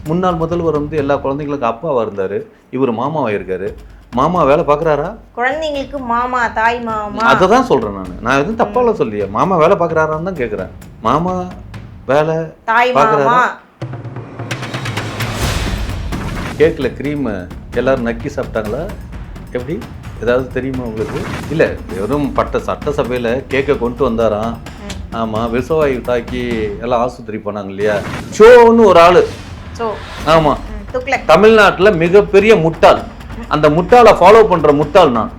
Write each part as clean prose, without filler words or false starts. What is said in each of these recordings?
முன்னாள் முதல்வர் வந்து எல்லா குழந்தைங்களுக்கும் அப்பாவாக இருந்தார், இவர் மாமாவாக இருக்காரு. மாமா வேலை பார்க்குறாரா? குழந்தைங்களுக்கு மாமா, தாய் மாமா. அதை தான் சொல்கிறேன் நான் எதுவும் தப்பாலாம் சொல்லியே. மாமா வேலை பார்க்குறாரான்னு தான் கேட்குறேன். மாமா வேலை தாய் மாமா. கேக்கில் க்ரீம் எல்லோரும் நக்கி சாப்பிட்டாங்களா? எப்படி ஏதாவது தெரியுமா உங்களுக்கு? இல்லை, வெறும் சட்டசபையில் கேக்கை கொண்டு வந்தாராம். ஆமாம், விஷவாயு தாக்கி எல்லாம் ஆஸ்பத்திரி போனாங்க இல்லையா? ஷோன்னு ஒரு ஆள். ஆமாம், தமிழ்நாட்டில் மிகப்பெரிய முட்டாள். அந்த முட்டாளை ஃபாலோ பண்ற முட்டாள் நான்.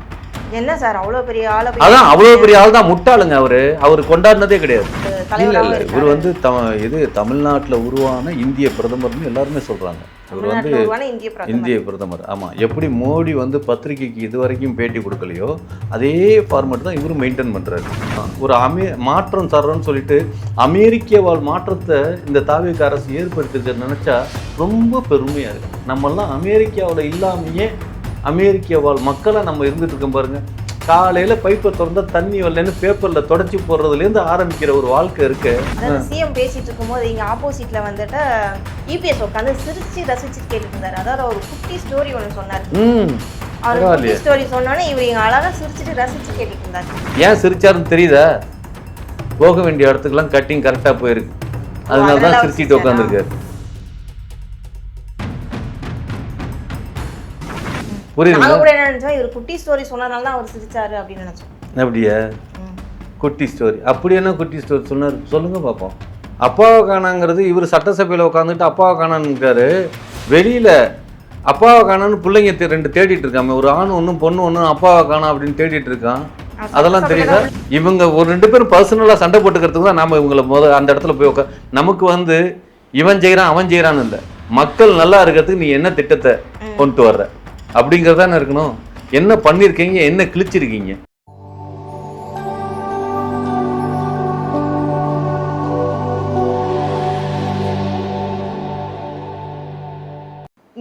என்ன சார் அவ்வளோ பெரிய ஆள்? அதான் அவ்வளோ பெரிய ஆள் தான், முட்டாளுங்க. அவர் கொண்டாடினதே கிடையாது. இல்லை இல்லை, இவர் வந்து இது தமிழ்நாட்டில் உருவான இந்திய பிரதமர்னு எல்லாருமே சொல்றாங்க. இவர் வந்து இந்திய பிரதமர். ஆமாம், எப்படி மோடி வந்து பத்திரிகைக்கு இது வரைக்கும் பேட்டி கொடுக்கலையோ அதே ஃபார்மேட் தான் இவரும் மெயின்டைன் பண்ணுறாரு. ஒரு மாற்றம் தர்றோன்னு சொல்லிட்டு அமெரிக்க வாழ் மாற்றத்தை இந்த தாவேக அரசு ஏற்படுத்திருக்க நினச்சா ரொம்ப பெருமையாக இருக்குது. நம்மெல்லாம் அமெரிக்காவில் இல்லாமையே அமெரிக்க வாழ் மக்களை நம்ம இருந்துட்டு இருக்கோம் பாருங்க. காலையில் பைப்பை திறந்தா தண்ணி வரலன்னு பேப்பரில் தொடச்சி போடுறதுலேருந்து ஆரம்பிக்கிற ஒரு வாழ்க்கை இருக்கு. சிஎம் பேசிட்டு இருக்கும்போது இங்கே ஆப்போசிட்ல வந்துட்டு இபிஎஸ் உட்காந்து சிரிச்சு ரசிச்சு கேட்டுட்டு இருந்தாரு. அதாவது ஒரு குட்டி ஸ்டோரி ஒன்று சொன்னார். அவர் ஸ்டோரி சொன்னோன்னே இவர் இங்கே அழகாக சிரிச்சுட்டு ரசிச்சு கேட்டுட்டு இருந்தாரு. ஏன் சிரிச்சாருன்னு தெரியுதா? போக வேண்டிய இடத்துக்குலாம் கட்டிங் கரெக்டாக போயிருக்கு, அதனால தான் சிரிச்சிட்டு உட்காந்துருக்காரு. குட்டி ஸ்டோரி சொன்னதால தான் அவர் சிரிச்சாரு அப்படின்னு நினைச்சோம். அப்படியா? குட்டி ஸ்டோரி அப்படி என்ன குட்டி ஸ்டோரி சொன்னார் சொல்லுங்க பார்ப்போம். அப்பாவை காணாங்கிறது இவர் சட்டசபையில் உட்காந்துட்டு அப்பாவை காணான்னு வெளியில அப்பாவை காணான்னு பிள்ளைங்க ரெண்டு தேடிட்டு இருக்காங்க. ஒரு ஆண் ஒன்றும் பொண்ணு ஒன்றும் அப்பாவை காணா அப்படின்னு தேடிட்டு இருக்கான். அதெல்லாம் தெரியுதா? இவங்க ஒரு ரெண்டு பேரும் பர்சனலாக சண்டை போட்டுக்கிறதுக்கு தான் நாம இவங்களை அந்த இடத்துல போய் நமக்கு வந்து இவன் செய்கிறான் அவன் செய்கிறான்னு இல்லை, மக்கள் நல்லா இருக்கிறதுக்கு நீ என்ன திட்டத்தை கொண்டு வர்ற அப்படிங்கிறதானே இருக்கணும். என்ன பண்ணிருக்கீங்க, என்ன கிழிச்சிருக்கீங்க?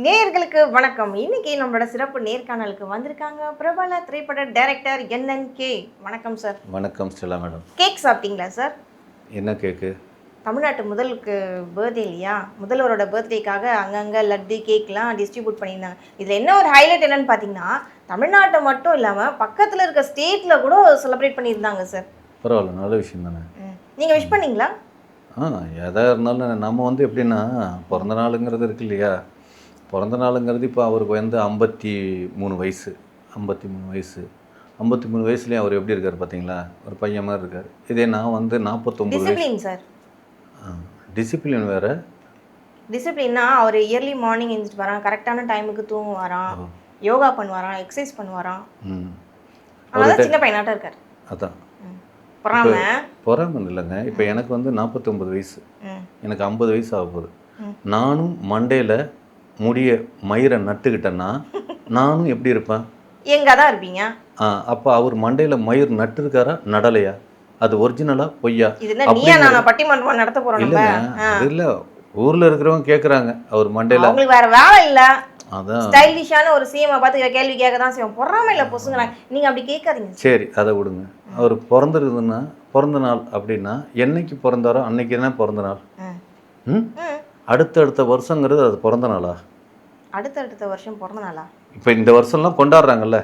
நேயர்களுக்கு வணக்கம். இன்னைக்கு நம்மளோட சிறப்பு நேர்காணலுக்கு வந்திருக்காங்க பிரபல திரைப்பட டைரக்டர் NNK. வணக்கம் சார். வணக்கம் ஸ்டெல்லா மேடம். கேக் சாப்பிட்டீங்களா சார்? என்ன கேக்கு? தமிழ்நாட்டு முதலுக்கு பர்த்டே இல்லையா? முதல்வரோட பர்த்டேக்காக அங்கங்கே லட்டு கேக்லாம் டிஸ்ட்ரிபியூட் பண்ணியிருந்தாங்க. இதில் என்ன ஒரு ஹைலைட் என்னன்னு பார்த்தீங்கன்னா, தமிழ்நாட்டை மட்டும் இல்லாமல் பக்கத்தில் இருக்க ஸ்டேட்டில் கூட செலிப்ரேட் பண்ணியிருந்தாங்க சார். பரவாயில்ல, நல்ல விஷயம் தானே. நீங்கள் விஷ் பண்ணீங்களா? எதாக இருந்தாலும் நம்ம வந்து எப்படின்னா பிறந்த நாளுங்கிறது இருக்கு இல்லையா? பிறந்த நாளுங்கிறது இப்போ அவருக்கு வந்து 53 வயசு. 53 வயசுலேயும் அவர் எப்படி இருக்கார் பார்த்தீங்களா? ஒரு பையன் மாதிரி இருக்கார். இதே நான் வந்து 49 வயசு சார். டிசிப்ளின் வேறு. டிசிப்ளின்னா அவர் இயர்லி மார்னிங் எழுந்திரிச்சு வரான், கரெக்டான டைமுக்கு தூங்குவாராம், யோகா பண்ணுவாராம், எக்ஸசைஸ் பண்ணுவாராம். அதனால சின்ன பையனாட்டம் இருக்கார். அதான் பொறாம இல்லைங்க. இப்போ எனக்கு வந்து 49 வயசு, எனக்கு 50 வயசு ஆக போகுது. நானும் மண்டேல முடிய மயிரை நட்டுக்கிட்டேன்னா நானும் எப்படி இருப்பேன்? எங்கே தான் இருப்பீங்க. அப்போ அவர் மண்டையில் மயிர் நட்டுருக்காரா நடலையா? அது ஒரிஜினலா பொய்யா? பட்டிமன்றம் நடத்த போறோம். இல்ல, ஊர்ல இருக்கிறவங்க கேக்குறாங்க அவர் மண்டையில அவங்களுக்கு வேற வேலை இல்ல, அதான் ஸ்டைலிஷான ஒரு சிஎம் பார்த்து கேள்வி கேட்க தான் செய்வோம். பொறாம இல்ல பொசுங்க, நீங்க அப்படி கேட்காதீங்க. சரி, அதை விடுங்க. அவர் பிறந்திருக்குதுன்னா பிறந்த நாள் அப்படின்னா என்னைக்கு பிறந்தாரோ அன்னைக்கு என்ன பிறந்த நாள். அடுத்த வருஷங்கிறது அது பிறந்த நாளா? அடுத்த வருஷம் பிறந்த நாளா? இப்ப இந்த வருஷம்லாம் கொண்டாடுறாங்கல்ல.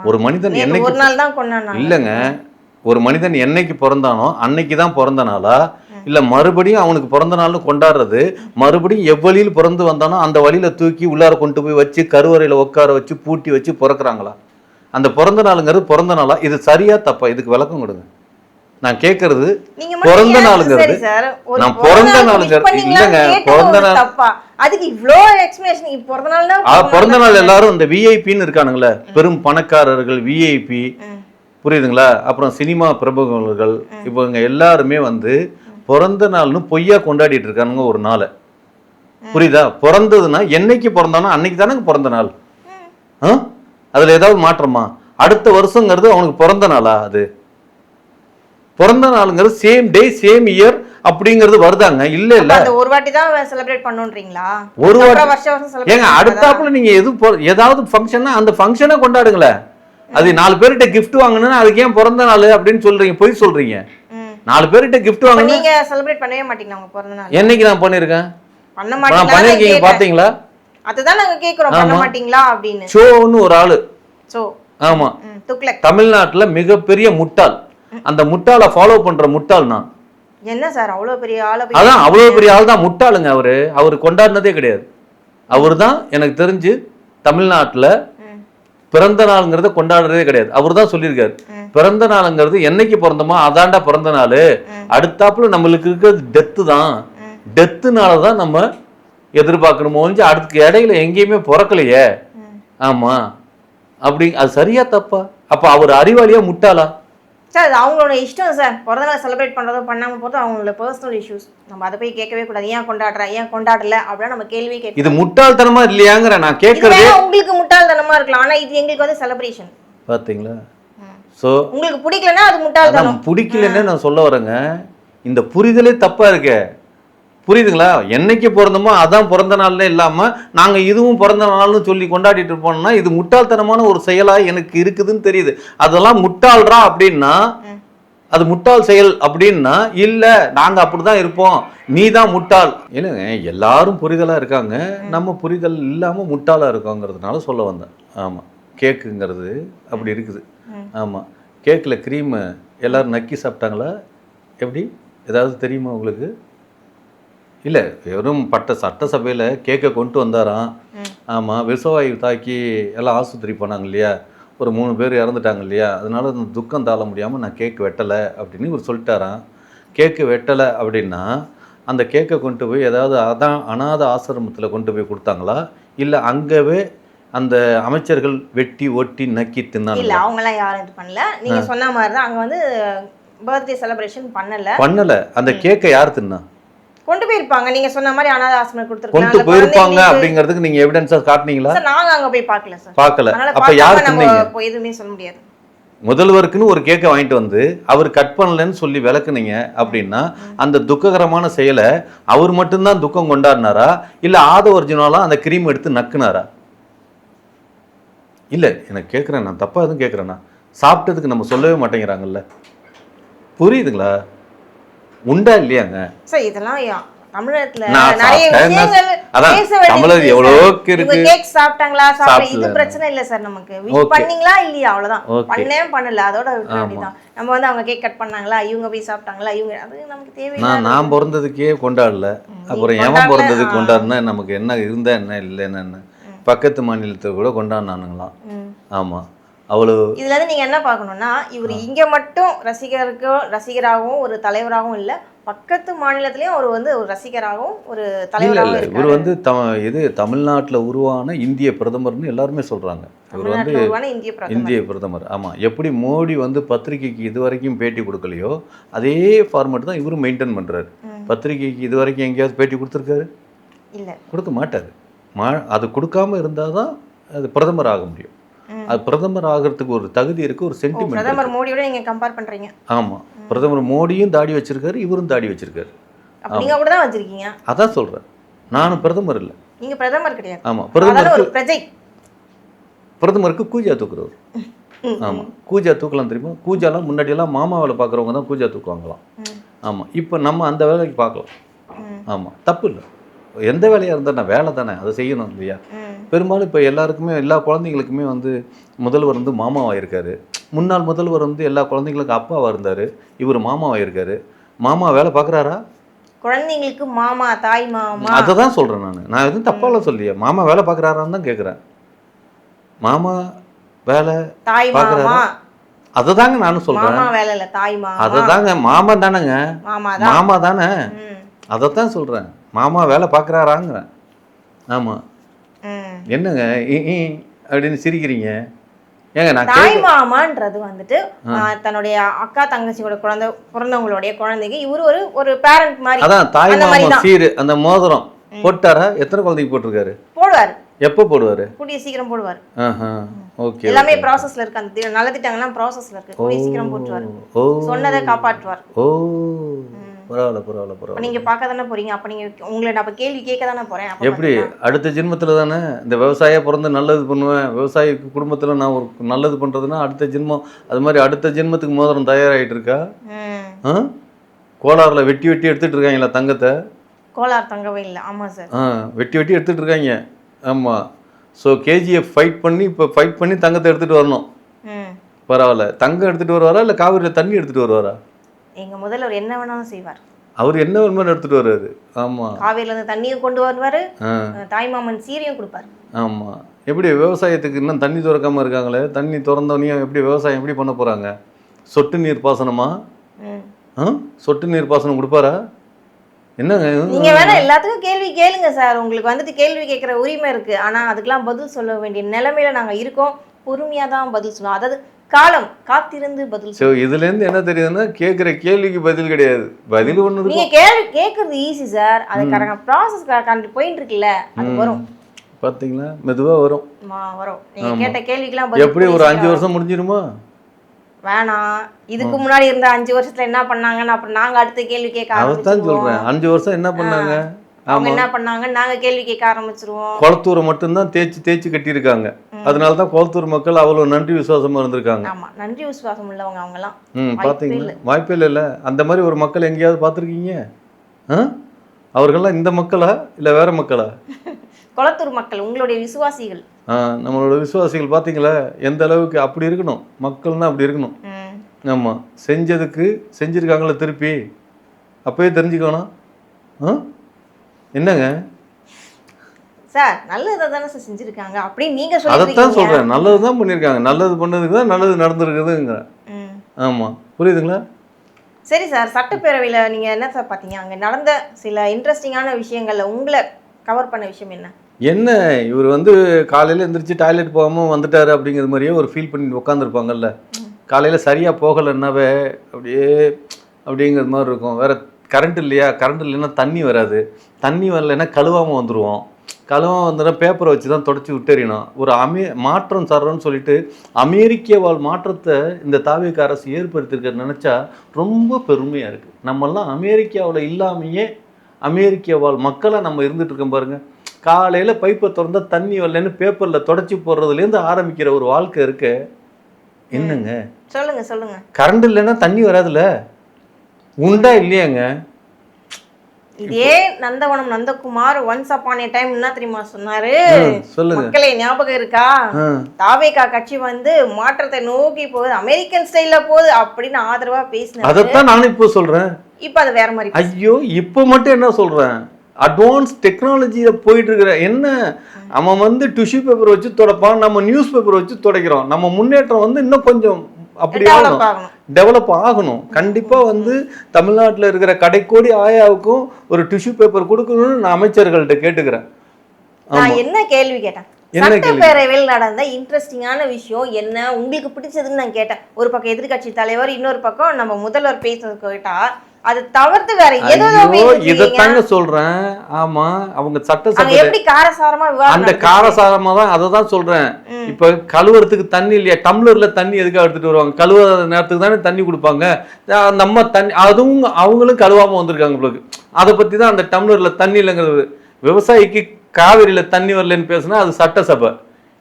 ஒரு மனிதன் என்னைக்கு ஒரு நாள் தான் கொண்டாடுறாங்க இல்லைங்க. ஒரு மனிதன் என்னைக்கு பிறந்தானோ அன்னைக்கு தான் பிறந்த நாளா, இல்லை மறுபடியும் அவனுக்கு பிறந்த நாள்னு கொண்டாடுறது மறுபடியும் எவ்வளியில் பிறந்து வந்தானோ அந்த வழியில தூக்கி உள்ளார கொண்டு போய் வச்சு கருவறையில் உட்கார வச்சு பூட்டி வச்சு பிறக்கிறாங்களா? அந்த பிறந்த நாளுங்கிறது பிறந்த நாளா? இது சரியா தப்பா? இதுக்கு விளக்கம் கொடுங்க. நான் கேட்கறது பிறந்த நாளுங்கிறது, நான் பிறந்த நாளுங்கிறது இல்லைங்க. பிறந்த நாள் அதுக்கு இவ்ளோ எக்ஸ்பிளனேஷன். பிறந்த நாள் எல்லாரும் இந்த விஐபின்னு இருக்கானுங்களே, பெரும் பணக்காரர்கள் விஐபி, புரியுதுங்களா? அப்புறம் சினிமா பிரபலங்கள், இப்போ இவங்க எல்லாருமே வந்து பிறந்த நாள்னு பொய்யா கொண்டாடிட்டு இருக்கானுங்க ஒரு நாளை. புரியுதா? பிறந்ததுன்னா என்னைக்கு பிறந்தானோ அன்னைக்கு தானே பிறந்த நாள். அதுல ஏதாவது மாற்றமா? அடுத்த வருஷங்கிறது அவனுக்கு பிறந்த நாளா? அது பிறந்த நாளுங்கிறது சேம் டே சேம் இயர் அப்படிங்கிறது வருதாங்க? இல்ல இல்ல, ஒரு வாட்டி தான் செலிப்ரேட் பண்ணணும்ன்றீங்களா? ஒரு வாட்டி ஏங்க, அடுத்தாப்புல நீங்க ஏதாவது ஃபங்க்ஷன்னா அந்த ஃபங்க்ஷனை கொண்டாடுங்களேன். அது 4 பேர்கிட்ட கிஃப்ட் வாங்கணும்னா அதுக்கு ஏன் பிறந்த நாள் அப்படின்னு சொல்றீங்க? பொய் சொல்றீங்க. 4 பேர்கிட்ட கிஃப்ட் வாங்க. நீங்க செலிப்ரேட் பண்ணவே மாட்டீங்களா உங்க பிறந்த நாள்? என்னைக்கு நான் பண்ணிருக்கேன்? பண்ண பண்ணிருக்கீங்க மாட்டீங்களா பாத்தீங்களா? அதுதான் நாங்க கேக்குறோம், பண்ண மாட்டீங்களா அப்படின்னு. ஷோன்னு ஒரு ஆளு. சோ ஆமா, துக்ளக் தமிழ்நாட்டுல மிகப்பெரிய முட்டாள். அந்த முட்டாளை ஃபாலோ பண்ற முட்டாள் நான். என்ன சார் அவ்வளவு பெரிய ஆளை போய் அதான் அவ்வளவு பெரிய ஆள் தான் முட்டாளுங்க அவரு. அவரு கொண்டாடினதே கிடையாது. அவர் தான் எனக்கு தெரிஞ்சு தமிழ்நாட்டுல பிறந்த நாளுங்கிறத கொண்டாடுறதே கிடையாது. அவர் தான் சொல்லியிருக்காரு, பிறந்த நாளுங்கிறது என்னைக்கு பிறந்தோமோ அதாண்டா பிறந்த நாள், அடுத்தாப்புல நம்மளுக்கு இருக்கிறது டெத்து தான், டெத்துனால தான் நம்ம எதிர்பார்க்கணுமோ ஒழிஞ்சு அடுத்து இடையில எங்கேயுமே பிறக்கலையே. ஆமா, அப்படி அது சரியா தப்பா? அப்ப அவர் அறிவாளியா முட்டாளா? சார் அது அவங்களோட இஷ்டம் சார். பிறந்தநாள் செலிப்ரேட் பண்ணுறதோ பண்ணாமல் போகிறதோ அவங்களோட பர்சனல் இஷ்யூஸ். நம்ம அதை போய் கேட்கவே கூடாது. ஏன் கொண்டாடுற, ஏன் கொண்டாடல அப்படின்னா நம்ம கேள்வி கேட்க. இது முட்டாள்தனமா இல்லையாங்கிற நான் கேட்கறது. உங்களுக்கு முட்டாள்தனமா இருக்கலாம், ஆனா இது எங்களுக்கு வந்து செலிப்ரேஷன். பாத்தீங்களா? சோ உங்களுக்கு பிடிக்கலன்னா அது முட்டாள்தனம். பிடிக்கலன்னு நான் சொல்ல வரேங்க. இந்த புரிதலே தப்பா இருக்கே. புரியுதுங்களா? என்னைக்கு பிறந்தமோ அதான் பிறந்த நாள்ல இல்லாம நாங்க இதுவும் பிறந்த நாள்னு சொல்லி கொண்டாடிட்டு இருப்போம்னா இது முட்டாள்தனமான ஒரு செயலா எனக்கு இருக்குதுன்னு தெரியுது. அதெல்லாம் முட்டாள்றா அப்படின்னா அது முட்டாள் செயல் அப்படின்னா இல்ல, நாங்க அப்படிதான் இருப்போம், நீ தான் முட்டாள். இல்லைங்க, எல்லாரும் புரிதலா இருக்காங்க, நம்ம புரிதல் இல்லாம முட்டாளா இருக்கோங்கிறதுனால சொல்ல வந்தேன். ஆமா, கேக்குங்கிறது அப்படி இருக்குது. ஆமா, கேக்ல கிரீம் எல்லாரும் நக்கி சாப்பிட்டாங்களா எப்படி? ஏதாவது தெரியுமா உங்களுக்கு? இல்லை, வெறும் சட்டசபையில் கேக்கை கொண்டு வந்தாராம். ஆமாம், விஷவாயு தாக்கி எல்லாம் ஆஸ்பத்திரி போனாங்க இல்லையா, ஒரு 3 பேர் இறந்துட்டாங்க இல்லையா, அதனால அந்த துக்கம் தாழ முடியாமல் நான் கேக்கு வெட்டலை அப்படின்னு இவர் சொல்லிட்டாராம். கேக்கு வெட்டலை அப்படின்னா அந்த கேக்கை கொண்டு போய் ஏதாவது அனாதை ஆசிரமத்தில் கொண்டு போய் கொடுத்தாங்களா, இல்லை அங்கவே அந்த அமைச்சர்கள் வெட்டி ஒட்டி நக்கி தின்னாங்க? இல்லை, அவங்களாம் யாரும் இது பண்ணல. நீங்கள் சொன்ன மாதிரி தான் அங்கே வந்து பர்த்டே செலிப்ரேஷன் பண்ணலை. அந்த கேக்கை யார் தின்னா? கொண்டு போயிருப்பாங்க. நீங்க சொன்ன மாதிரி அனாதை ஆசிரமம் கொடுத்திருக்காங்க. கொண்டு போயிருப்பாங்க அப்படிங்கிறதுக்கு நீங்க எவிடன்ஸா காட்டுனீங்களா? சார் நாங்க அங்க போய் பார்க்கல சார். பார்க்கல. அப்ப யார் தின்னீங்க? நம்ம எதுவுமே சொல்ல முடியாது. முதல்வருக்குன்னு ஒரு கேக்கை வாங்கிட்டு வந்து அவர் கட் பண்ணலன்னு சொல்லி விளக்குனீங்க அப்படின்னா அந்த துக்ககரமான செயலை அவர் மட்டும்தான் துக்கம் கொண்டாடினாரா, இல்ல ஒரிஜினலா அந்த கிரீம் எடுத்து நக்குனாரா? இல்ல, எனக்கு கேட்குறேன், நான் தப்பா எதுவும் கேட்குறேன்னா சாப்பிட்டதுக்கு நம்ம சொல்லவே மாட்டேங்கிறாங்கல்ல, புரியுதுங்களா? உண்டா இல்லையாங்க சார்? இதெல்லாம் தமிழகத்துல நிறைய விஷயங்கள் தமிழர் எவ்வளோக்கு இருக்கு. கேக் சாப்பிட்டாங்களா, சாப்பிட இது பிரச்சனை இல்லை சார். நமக்கு விஷ் பண்ணீங்களா இல்லையா, அவ்வளவுதான். பண்ணவே பண்ணல, அதோட அப்படிதான். நம்ம வந்து அவங்க கேக் கட் பண்ணாங்களா, இவங்க போய் சாப்பிட்டாங்களா, இவங்க அது நமக்கு தேவையில்லை. நான் பிறந்ததுக்கே கொண்டாடல, அப்புறம் ஏன் பிறந்ததுக்கு கொண்டாடுனா நமக்கு என்ன இருந்தா என்ன இல்லைன்னு என்ன பக்கத்து மாநிலத்தை கூட கொண்டாடினானுங்களாம். ஆமா, அவ்வளோ. இதுல இருந்து நீங்க என்ன பார்க்கணும்னா, இவர் இங்க மட்டும் ரசிகராகவும் ஒரு தலைவராகவும் இல்லை, பக்கத்து மாநிலத்திலயும் அவர் வந்து ஒரு ரசிகராகவும் ஒரு தலைவராகவும் இருக்காரு. இவர் வந்து இது தமிழ்நாட்டில் உருவான இந்திய பிரதமர்னு எல்லாருமே சொல்றாங்க. இவர் வந்து இந்திய பிரதமர். ஆமா, எப்படி மோடி வந்து பத்திரிகைக்கு இது வரைக்கும் பேட்டி கொடுக்கலையோ அதே ஃபார்மேட் தான் இவரும் மெயின்டைன் பண்றாரு. பத்திரிகைக்கு இது வரைக்கும் எங்கேயாவது பேட்டி கொடுத்துருக்காரு? இல்லை, கொடுக்க மாட்டாரு. அது கொடுக்காம இருந்தாதான் அது பிரதமர் ஆக முடியும். அது பிரதமர் ஆகிறதுக்கு ஒரு தகுதி இருக்கு, ஒரு சென்டிமெண்ட். பிரதமர் மோடியோட நீங்க கம்பேர் பண்றீங்க? ஆமா, பிரதமர் மோடியும் தாடி வச்சிருக்காரு, இவரும் தாடி வச்சிருக்காரு. நீங்க கூட தான் வச்சிருக்கீங்க. அதான் சொல்றேன், நானும் பிரதமர் இல்ல. நீங்க பிரதமர் கிடையாது. ஆமா, பிரதமருக்கு கூஜா தூக்குறவர். ஆமா, கூஜா தூக்கலாம் தெரியுமா? கூஜாலாம் முன்னாடி எல்லாம் மாமா வேலை பார்க்குறவங்க தான் கூஜா தூக்குவாங்களாம். ஆமா, இப்போ நம்ம அந்த வேலைக்கு பார்க்கலாம். ஆமா, தப்பு இல்லை. எந்த வேலையாக இருந்தால் நான் வேலை தானே, அதை செய்யணும் இல்லையா? பெரும்பாலும் இப்போ எல்லாருக்குமே எல்லா குழந்தைங்களுக்குமே வந்து முதல்வர் வந்து மாமாவாக இருக்காரு. முன்னாள் முதல்வர் வந்து எல்லா குழந்தைங்களுக்கும் அப்பாவாக இருந்தார், இவர் மாமாவாக இருக்காரு. மாமா வேலை பார்க்குறாரா? குழந்தைங்களுக்கு மாமா, தாய் மாமா. அதை தான் சொல்கிறேன் நான் எதுவும் தப்பாலாம் சொல்லியே. மாமா வேலை பார்க்குறாரான்னு தான் கேட்குறேன். மாமா வேலை தாய் பார்க்குறாரா? அதை தாங்க நானும் சொல்கிறேன். அதை தாங்க, மாமா தானேங்க, மாமா தானே, அதைத்தான் சொல்கிறேன். மாமா வேலை பார்க்குறாராங்கிறேன். ஆமாம், என்னங்க அப்படின்னு சிரிக்கிறீங்க? ஏங்க, நான் தாய் மாமான்றது வந்துட்டு தன்னுடைய அக்கா தங்கச்சியோட குழந்தை பிறந்தவங்களுடைய குழந்தைக்கு இவரு ஒரு பேரண்ட் மாதிரி. அதான் தாய் மாமா சீரு. அந்த மோதிரம் போட்டாரா? எத்தனை குழந்தைக்கு போட்டிருக்காரு? போடுவார். எப்போ போடுவாரு? கூடிய சீக்கிரம் போடுவார். ஓகே, எல்லாமே ப்ராசஸ்ல இருக்கு. அந்த நல்ல திட்டங்கள்லாம் ப்ராசஸ்ல இருக்கு. கூடிய சீக்கிரம் போட்டுவார். சொன்னதை காப்பாற்றுவார். ஓ, பரவாயில்ல. நீங்க பார்க்க தானே போறீங்க, அப்ப நீங்க உங்களை நான் கேள்வி கேட்க தானே போறேன். எப்படி அடுத்த ஜென்மத்துல தானே இந்த விவசாய பிறந்து நல்லது பண்ணுவேன், விவசாய குடும்பத்துல நான் ஒரு நல்லது பண்றதுன்னா அடுத்த ஜென்மம் அது மாதிரி அடுத்த ஜென்மத்துக்கு மோதிரம் தயாராகிட்டு இருக்கா? கோளாறுல வெட்டி எடுத்துட்டு இருக்காங்களா தங்கத்தை? கோலார் தங்கவே இல்லை. ஆமாம் சார். வெட்டி வெட்டி எடுத்துகிட்டு இருக்காங்க. ஆமாம். ஸோ கேஜிஎஃப் ஃபைட் பண்ணி தங்கத்தை எடுத்துகிட்டு வரணும். பரவாயில்ல. தங்கம் எடுத்துகிட்டு வருவாரா இல்லை காவிரியில் தண்ணி எடுத்துகிட்டு வருவாரா? எங்கள் முதல்வர் என்ன வேணாலும் செய்வார். அவர் என்ன வேணுமோ எடுத்துகிட்டு வர்றாரு. ஆமாம். காவிரியிலேருந்து தண்ணியும் கொண்டு வருவார், தாய்மாமன் சீரையும் கொடுப்பார். ஆமாம். எப்படி விவசாயத்துக்கு இன்னும் தண்ணி திறக்காமல் இருக்காங்களே, தண்ணி திறந்தவனையும் எப்படி விவசாயம் எப்படி பண்ண போகிறாங்க? சொட்டு நீர் பாசனமா? சொட்டு நீர் பாசனம் கொடுப்பாரா? என்னங்க நீங்க வேணா எல்லாத்துக்கும் கேள்வி கேளுங்க சார். உங்களுக்கு வந்துட்டு கேள்வி கேட்குற உரிமை இருக்கு. ஆனா அதுக்கெல்லாம் பதில் சொல்ல வேண்டிய நிலைமையில நாங்க இருக்கோம். பொறுமையா தான் பதில் சொல்லுவோம். அதாவது காலம் காத்திருந்து பதில். ஸோ இதுல இருந்து என்ன தெரியுதுன்னா, கேட்குற கேள்விக்கு பதில் கிடையாது. பதில் ஒன்று. நீங்க கேள்வி கேட்கறது ஈஸி சார். அது ப்ராசஸ் போயிட்டு இருக்குல்ல, அது வரும். பாத்தீங்களா, மெதுவா வரும். வரும். நீங்க கேட்ட கேள்விக்கெல்லாம் எப்படி ஒரு 5 வருஷம் முடிஞ்சிருமா? வேணாம். இதுக்கு முன்னாடி இருந்த 5 வருஷத்துல என்ன பண்ணாங்கன்னு அப்புறம் நாங்க அடுத்த கேள்வி கேட்க ஆரம்பிச்சிருவோம். சொல்றேன் 5 வருஷம் என்ன பண்ணாங்க, அவங்க என்ன பண்ணாங்க, நாங்க கேள்வி கேட்க ஆரம்பிச்சிருவோம். குளத்தூரை மட்டும்தான் தேய்ச்சி கட்டியிருக்காங்க. அதனாலதான் குளத்தூர் மக்கள் அவ்வளவு நன்றி விசுவாசமா இருந்திருக்காங்க. ஆமா, நன்றி விசுவாசம் உள்ளவங்க அவங்க எல்லாம். பாத்தீங்களா, வாய்ப்பே இல்ல. அந்த மாதிரி ஒரு மக்கள் எங்கேயாவது பாத்திருக்கீங்க? அவர்கள்லாம் இந்த மக்களா இல்ல வேற மக்களா? குளத்தூர் மக்கள் உங்களுடைய விசுவாசிகள். நம்மளோட விசுவாசிகள் பாத்தீங்களா எந்த அளவுக்கு அப்படி இருக்கணும். மக்கள்னா அப்படி இருக்கணும். ஆமா, செஞ்சிருக்காங்களா திருப்பி அப்பவே தெரிஞ்சுக்கணும். என்னங்க சார், நல்லதை தானே சார் செஞ்சிருக்காங்க அப்படின்னு நீங்க சொல்றீங்க. அதைத்தான் சொல்றேன், நல்லதுதான் பண்ணிருக்காங்க. நல்லது பண்ணதுக்கு தான் நல்லது நடந்திருக்குதுங்க. ஆமா, புரியுதுங்களா? சரி சார், சட்டப்பேரவையில நீங்க என்ன சார் பாத்தீங்க? அங்க நடந்த சில இன்ட்ரெஸ்டிங்கான விஷயங்கள்ல உங்களை கவர் பண்ண விஷயம் என்ன? இவர் காலையில எந்திரிச்சு டாய்லெட் போகாம வந்துட்டாரு அப்படிங்கிற மாதிரியே ஒரு ஃபீல் பண்ணி உட்காந்துருப்பாங்கல்ல. காலையில சரியா போகலைன்னாவே அப்படிங்கிற மாதிரி இருக்கும். வேற கரண்ட் இல்லையா, கரண்ட் இல்லைன்னா தண்ணி வராது, தண்ணி வரலைன்னா கழுவாமல் வந்துடுவோம், கழுவாமல் வந்துடும் பேப்பரை வச்சு தான் தொடச்சி விட்டுறினோம். ஒரு மாற்றம் தர்றோன்னு சொல்லிட்டு அமெரிக்க வாழ் மாற்றத்தை இந்த தாவேக அரசு ஏற்படுத்தியிருக்க நினச்சா ரொம்ப பெருமையாக இருக்குது. நம்மெல்லாம் அமெரிக்காவில் இல்லாமையே அமெரிக்க வாழ் மக்களாக நம்ம இருந்துட்டு இருக்கோம் பாருங்க. காலையில் பைப்பை திறந்தா தண்ணி வரலன்னு பேப்பரில் தொடச்சி போடுறதுலேருந்து ஆரம்பிக்கிற ஒரு வாழ்க்கை இருக்கு. என்னங்க சொல்லுங்க. கரண்ட் இல்லைன்னா தண்ணி வராதுல்ல, உண்டா இல்லையாங்க? இதே நந்தவனம் Nandakumar once upon a time என்ன தெரியுமா சொன்னாரு? சொல்லுங்க மக்களே, ஞாபகம் இருக்கா? தாவேகா கட்சி மாற்றத்தை நோக்கி போகுது, அமெரிக்கன் ஸ்டைல்ல போகுது அப்படின்னு ஆதரவா பேசினாரு. அதைத்தான் நானும் இப்போ சொல்றேன். இப்ப அது வேற மாதிரி. ஐயோ, இப்ப மட்டும் என்ன சொல்றேன், அட்வான்ஸ் டெக்னாலஜியில போயிட்டு இருக்கிற என்ன, அவன் டிஷ்யூ பேப்பர் வச்சு தொடப்பான், நம்ம நியூஸ் பேப்பர் வச்சு துடைக்கிறோம். நம்ம முன்னேற்றம் இன்னும் கொஞ்சம் அப்படி டெவலப் ஆகணும். கண்டிப்பா தமிழ்நாட்டில் இருக்கிற கடைக்கோடி ஆயாவுக்கும் ஒரு டிஷ்யூ பேப்பர் கொடுக்கணும்னு நான் அமைச்சர்கள்ட்ட கேட்டுக்கிறேன். நான் என்ன கேள்வி கேட்டேன், சட்டப்பேரவையில் நடந்த இன்ட்ரெஸ்டிங்கான விஷயம் என்ன உங்களுக்கு பிடிச்சதுன்னு நான் கேட்டேன். ஒரு பக்கம் எதிர்கட்சி தலைவர், இன்னொரு பக்கம் நம்ம முதல்வர் பேசுறது கேட்டா அது தவிர்த்து வேற ஏதோ இதத்தாங்க சொல்றேன். ஆமா, அவங்க சட்டசபை எப்படி காரசாரமா அந்த காரசாரமா தான் அதை தான் சொல்றேன். இப்ப கழுவுறதுக்கு தண்ணி இல்லையா, டம்ளர்ல தண்ணி எதுக்காக எடுத்துட்டு வருவாங்க? கழுவுற நேரத்துக்கு தானே தண்ணி கொடுப்பாங்க. நம்ம தண்ணி அதுவும் அவங்களும் கழுவாம வந்திருக்காங்க உங்களுக்கு. அதை பத்தி தான் அந்த டம்ளர்ல தண்ணி இல்லைங்கிறது. விவசாயிக்கு காவிரியில தண்ணி வரலன்னு பேசுனா அது சட்டசபை,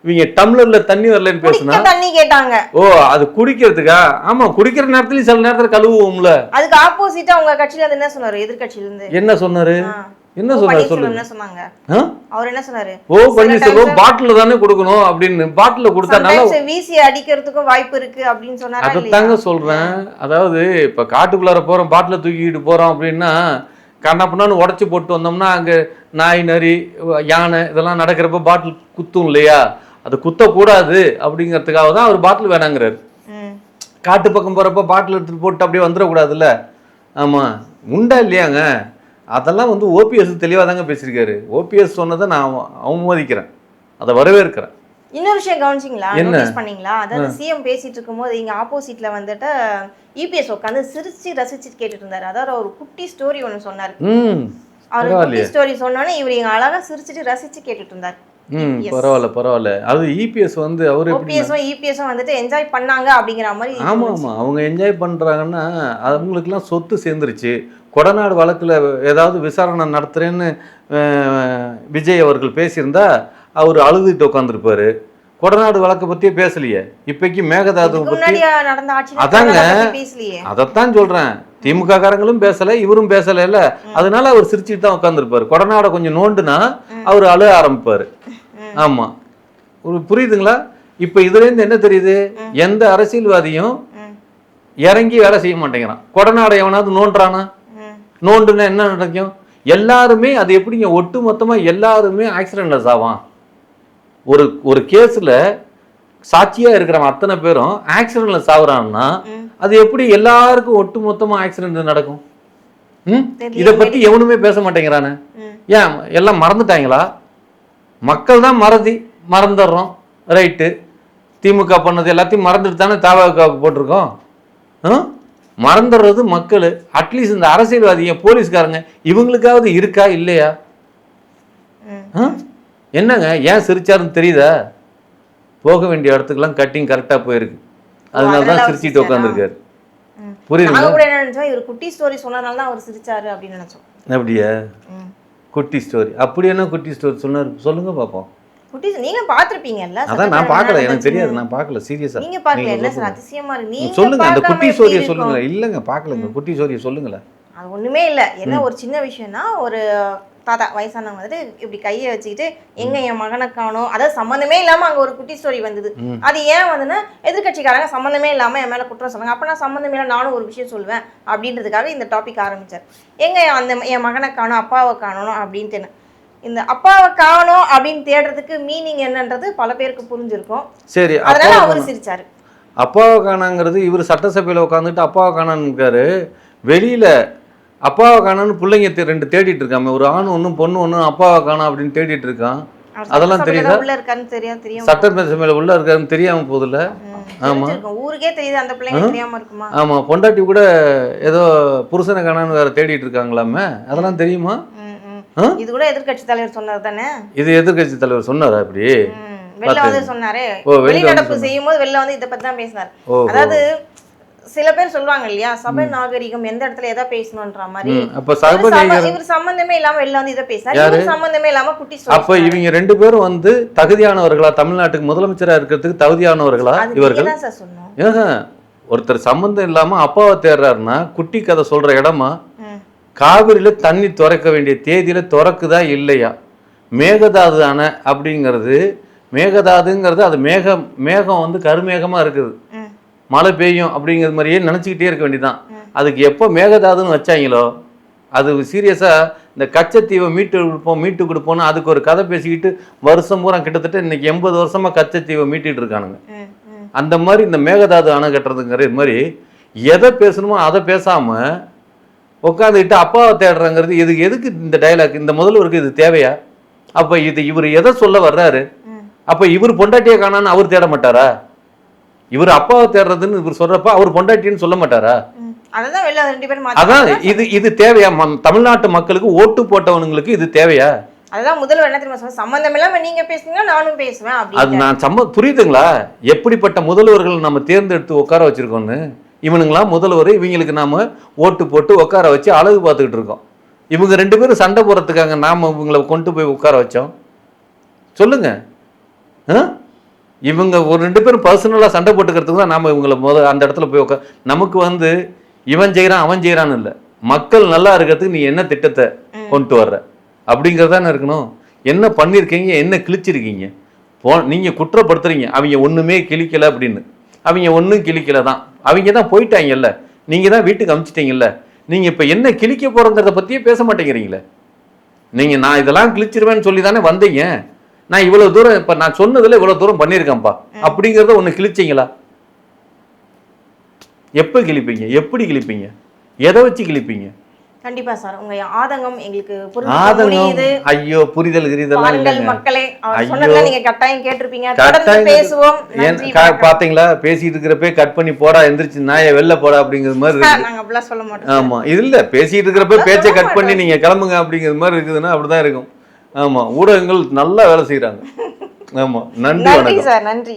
இவங்க டம்ளர்ல தண்ணி வரலன்னு பேசுனா தண்ணி கேட்டாங்க. ஓ, அது குடிக்கிறதுக்கா? ஆமா, குடிக்கிற நேரத்துல சில நேரத்துல கழுவுவோம்ல. அதுக்கு ஆப்போசிட்டா உங்க கட்சியில என்ன சொன்னாரு? எதிர்கட்சியில இருந்து என்ன சொன்னாரு? சொன்னாங்க. அவர் என்ன சொன்னாரு? ஓ, பன்னீர்செல்வம் பாட்டில் தானே கொடுக்கணும் அப்படின்னு, பாட்டில் கொடுத்தா நல்லா வீசி அடிக்கிறதுக்கும் வாய்ப்பு இருக்கு அப்படின்னு சொன்னாரு. அதைத்தாங்க சொல்றேன். அதாவது இப்ப காட்டுக்குள்ளார போறோம், பாட்டில தூக்கிட்டு போறோம் அப்படின்னா கண்ணாப்புண்ணான்னு உடச்சி போட்டு வந்தோம்னா அங்க நாய், நரி, யானை இதெல்லாம் நடக்கிறப்ப பாட்டில் குத்தும் இல்லையா? அது குத்தக்கூடாது அப்படிங்கிறதுக்காக தான் அவர் பாட்டில் வேணாங்கிறாரு. காட்டு பக்கம் போறப்ப பாட்டில் எடுத்துட்டு போட்டு அப்படியே வந்துடக்கூடாதுல்ல. ஆமா, உண்டா இல்லையாங்க? அதெல்லாம் ஓபிஎஸ் தெளிவாக தாங்க பேசியிருக்காரு. ஓபிஎஸ் சொன்னதை நான் அவமதிக்கிறேன், அதை வரவேற்கிறேன். இன்னொரு விஷயம் கவனிச்சிங்களா, நோட்டீஸ் பண்ணீங்களா? அதாவது சிஎம் பேசிட்டு இருக்கும்போது இங்க ஆப்போசிட்ல இபிஎஸ் உட்காந்து சிரிச்சு ரசிச்சு கேட்டுட்டு இருந்தாரு. அதாவது ஒரு குட்டி ஸ்டோரி ஒன்று சொன்னாரு. அவர் குட்டி ஸ்டோரி சொன்னோன்னே இவர் இங்க அழகா சிரிச்சுட்டு ரசிச்சு கேட்டுட்டு இருந்தாரு. பரவாயில்ல. அது இபிஎஸ் அவரு இபிஎஸும் என்ஜாய் பண்ணாங்க அப்படிங்கிற மாதிரி. ஆமா, அவங்க என்ஜாய் பண்றாங்கன்னா அவங்களுக்குலாம் சொத்து சேர்ந்துருச்சு. கொடநாடு வழக்குல ஏதாவது விசாரணை நடத்துறேன்னு விஜய் அவர்கள் பேசியிருந்தா அவர் அழுதுட்டு உட்காந்துருப்பாரு. கொடநாடு வழக்கை பத்தியே பேசலையே. இப்பைக்கு மேகதாதுவை பத்தி நடந்த ஆட்சி அதாங்க பேசலையே. அதைத்தான் சொல்றேன். திமுக காரங்களும் பேசல, இவரும் பேசல இல்ல. அதனால அவர் சிரிச்சுட்டு தான் உட்காந்துருப்பாரு. கொடநாட கொஞ்சம் நோண்டுனா அவர் அழுக ஆரம்பிப்பாரு. ஆமா, ஒரு புரியுதுங்களா? இப்ப இதுல இருந்து என்ன தெரியுது? எந்த அரசியல்வாதியும் இறங்கி வேலை செய்ய மாட்டேங்கிறான். கொடநாடை எவனாவது நோண்டுறானா? நோண்டுனா என்ன நடக்கும்? எல்லாருமே அது எப்படிங்க ஒட்டு மொத்தமா எல்லாருமே ஆக்சிடென்ட்ல சாவான். ஒரு கேஸ்ல சாட்சியா இருக்கிறவன் அத்தனை பேரும் ஆக்சிடென்ட்ல சாவுறான்னா அது எப்படி எல்லாருக்கும் ஒட்டு மொத்தமா ஆக்சிடென்ட் நடக்கும்? இத பத்தி எவனுமே பேச மாட்டேங்கிறானே. ஏன் எல்லாம் மறந்துட்டாங்களா? மக்கள் தான் மறந்துடுறோம். ரைட்டு, திமுக பண்ணது எல்லாத்தையும் மறந்துட்டு தானே தவக போட்டிருக்கோம். மறந்துடுறது மக்கள். அட்லீஸ்ட் இந்த அரசியல்வாதிங்க போலீஸ்காரங்க இவங்களுக்காவது இருக்கா இல்லையா? என்னங்க ஏன் சிரிச்சாருன்னு தெரியுதா? போக வேண்டிய இடத்துக்குலாம் கட்டிங் கரெக்டா போயிருக்கு. அதனாலதான் சிரிச்சிட்டு உட்காந்துருக்காரு. புரியுது. இவர் குட்டி ஸ்டோரி சொன்னதால தான் அவர் சிரிச்சாரு அப்படின்னு நினைச்சோம். அப்படியா? குட்டி ஸ்டோரி அப்படி என்ன குட்டி ஸ்டோரி சொன்னாரு சொல்லுங்க பாப்போம். குட்டி நீங்க பாத்துருப்பீங்கல்ல? அதான் நான் பார்க்கல, எனக்கு தெரியாது. நான் பார்க்கல சீரியஸா. நீங்க பார்க்கல? என்ன சார் அதிசயமா இருக்கு. நீங்க சொல்லுங்க அந்த குட்டி ஸ்டோரியை சொல்லுங்க. இல்லங்க பார்க்கலங்க, குட்டி ஸ்டோரியை சொல்லுங்களேன். அது ஒண்ணுமே இல்ல. என்ன ஒரு சின்ன விஷயம்னா, ஒரு தாத்தா வயசானவங்க வந்துட்டு இப்படி கையை வச்சுக்கிட்டு எங்க என் மகனை காணோம், அதாவது சம்மந்தமே இல்லாம அங்க ஒரு குட்டி ஸ்டோரி வந்தது. அது ஏன் வந்துன்னா எதிர்கட்சிக்காரங்க சம்மந்தமே இல்லாம என் மேல குற்றம் சொல்லுங்க, அப்ப நான் சம்மந்தமே இல்லை நானும் ஒரு விஷயம் சொல்லுவேன் அப்படின்றதுக்காக இந்த டாபிக் ஆரம்பிச்சார். எங்க அந்த என் மகனை காணும், அப்பாவை காணணும் அப்படின்ட்டு. இந்த அப்பாவை காணோம் அப்படின்னு தேடுறதுக்கு மீனிங் என்னன்றது பல பேருக்கு புரிஞ்சிருக்கும். சரி, அதனால அவர் சிரிச்சாரு. அப்பாவை காணாங்கிறது இவர் சட்டசபையில உட்காந்துட்டு அப்பாவை காணான்னு வெளியில அப்பாவை காணான்னு பிள்ளைங்க ரெண்டு தேடிட்டு இருக்காம, ஒரு ஆண் ஒன்றும் பொண்ணு ஒன்றும் அப்பாவை காணா அப்படின்னு தேடிட்டு இருக்கான். அதெல்லாம் தெரியுதா? சட்டசபையில உள்ள இருக்காருன்னு தெரியாம போதில்ல. ஆமா, ஊருக்கே தெரியுது, அந்த பிள்ளைங்க தெரியாம இருக்குமா? ஆமா, பொண்டாட்டி கூட ஏதோ புருஷனை காணான்னு வேற தேடிட்டு இருக்காங்களாமே, அதெல்லாம் தெரியுமா? இது கூட எதிர்க்கட்சி தலைவர் சொன்னார் தானே? இது எதிர்க்கட்சி தலைவர் சொன்னாரா? அப்படி வெளில வந்து சொன்னாரே, வெளிநடப்பு செய்யும் போது வெளில வந்து இதை பத்தி தான் பேசினார். அதாவது சில பேர் சொல்லுவாங்க இல்லையா, சபை நாகரிகம் எந்த இடத்துல எதை பேசணும்ன்ற மாதிரி. அப்ப இவர் சம்பந்தமே இல்லாம வெளில வந்து இதை பேசினார், இவர் சம்பந்தமே இல்லாம குட்டி ஸ்டோரி. அப்ப இவங்க ரெண்டு பேரும் வந்து தகுதியானவர்களா? தமிழ்நாட்டுக்கு முதலமைச்சரா இருக்கிறதுக்கு தகுதியானவர்களா இவர்கள்? ஒருத்தர் சம்பந்தம் இல்லாம அப்பாவை தேடுறாருன்னா குட்டி கதை சொல்ற இடமா? காவிரியில தண்ணி திறக்க வேண்டிய தேதியில திறக்குதா இல்லையா? மேகதாது அணை அப்படிங்கிறது, மேகதாதுங்கிறது அது மேகம் வந்து கருமேகமா இருக்குது, மழை பெய்யும் அப்படிங்கிற மாதிரியே நினச்சிக்கிட்டே இருக்க வேண்டியதான். அதுக்கு எப்போ மேகதாதுன்னு வச்சாங்களோ அது சீரியஸாக இந்த கச்சத்தீவை மீட்டு கொடுப்போம்னு அதுக்கு ஒரு கதை பேசிக்கிட்டு வருஷம் பூரா கிட்டத்தட்ட இன்னைக்கு 80 வருஷமாக கச்சத்தீவை மீட்டிட்டு இருக்கானுங்க. அந்த மாதிரி இந்த மேகதாது அணை கட்டுறதுங்கிற மாதிரி எதை பேசணுமோ அதை பேசாமல் உட்காந்துக்கிட்டு அப்பாவை தேடுறாங்கிறது எதுக்கு இந்த டைலாக்? இந்த முதல்வருக்கு இது தேவையா? அப்போ இவர் எதை சொல்ல வர்றாரு? அப்போ இவர் பொண்டாட்டியை காணான்னு அவர் தேட மாட்டாரா? இவர் அப்பாவை தேடுறதுன்னு இவர் சொல்றப்ப அவர் பொண்டாட்டின்னு சொல்ல மாட்டாரா? அதான் இது தேவையா? தமிழ்நாட்டு மக்களுக்கு ஓட்டு போட்டவனுங்களுக்கு இது தேவையா? அதான் முதல்வர் என்ன தெரியுமா சொன்னார், சம்பந்தம் இல்லாம நீங்க பேசுனீங்க நானும் பேசுவேன் அப்படி. அது நான் புரியுதுங்களா? எப்படிப்பட்ட முதல்வர்கள் நம்ம தேர்ந்தெடுத்து உட்கார வச்சிருக்கோம்னு. இவனுங்களாம் முதல்வர், இவங்களுக்கு நாம ஓட்டு போட்டு உட்கார வச்சு அழகு பார்த்துக்கிட்டு இருக்கோம். இவங்க ரெண்டு பேரும் சண்டை போடுறதுக்காக நாம இவங்களை கொண்டு போய் உட்கார வச்சோம்? சொல்லுங்க. இவங்க ஒரு ரெண்டு பேரும் பர்சனலாக சண்டை போட்டுக்கிறதுக்கு தான் நாம இவங்களை அந்த இடத்துல போய் நமக்கு வந்து இவன் செய்கிறான் அவன் செய்கிறான்னு இல்லை, மக்கள் நல்லா இருக்கிறதுக்கு நீ என்ன திட்டத்தை கொண்டு வர்ற அப்படிங்கிறதானே இருக்கணும். என்ன பண்ணியிருக்கீங்க, என்ன கிழிச்சிருக்கீங்க? நீங்கள் குற்றப்படுத்துறீங்க அவங்க ஒன்றுமே கிழிக்கலை அப்படின்னு. அவங்க ஒன்றும் கிழிக்கலை தான், அவங்க தான் போயிட்டாங்கல்ல, நீங்கள் தான் வீட்டுக்கு அனுப்பிச்சிட்டீங்கல்ல. நீங்கள் இப்போ என்ன கிழிக்க போகிறோங்கிறத பற்றியே பேச மாட்டேங்கிறீங்களே. நீங்கள் நான் இதெல்லாம் கிழிச்சிருவேன்னு சொல்லி தானே வந்தீங்க. நான் இவ்வளவு தூரம் இப்ப நான் சொன்னதுல இவ்வளவு தூரம் பண்ணியிருக்கேன்ப்பா அப்படிங்கிறத ஒண்ணு கிழிச்சிங்களா? எப்ப கிழிப்பீங்க? எப்படி கிழிப்பீங்க? எதை வச்சு கிழிப்பீங்க? கண்டிப்பா சார், உங்க ஆதங்கம் எங்களுக்கு புரியுது. ஐயோ, புரிதல் மக்களே சொன்னதெல்லாம் நீங்க கட்டாயம் கேட்டிருப்பீங்க. தொடர்ந்து பேசுவோம். பாத்தீங்களா, பேசிட்டு இருக்கிறப்ப கட் பண்ணி போடா எந்திரிச்சு நாய வெளில போடா அப்படிங்கிற மாதிரி நாங்க அப்படிலாம் சொல்ல மாட்டோம். ஆமா, இது இல்ல, பேசிட்டு இருக்கிறப்ப பேச்சை கட் பண்ணி நீங்க கிளம்புங்க அப்படிங்கிற மாதிரி இருக்குதுன்னா அப்படிதான் இருக்கும். ஆமா, ஊடகங்கள் நல்லா வேலை செய்யறாங்க. ஆமா, நன்றி. சார், நன்றி.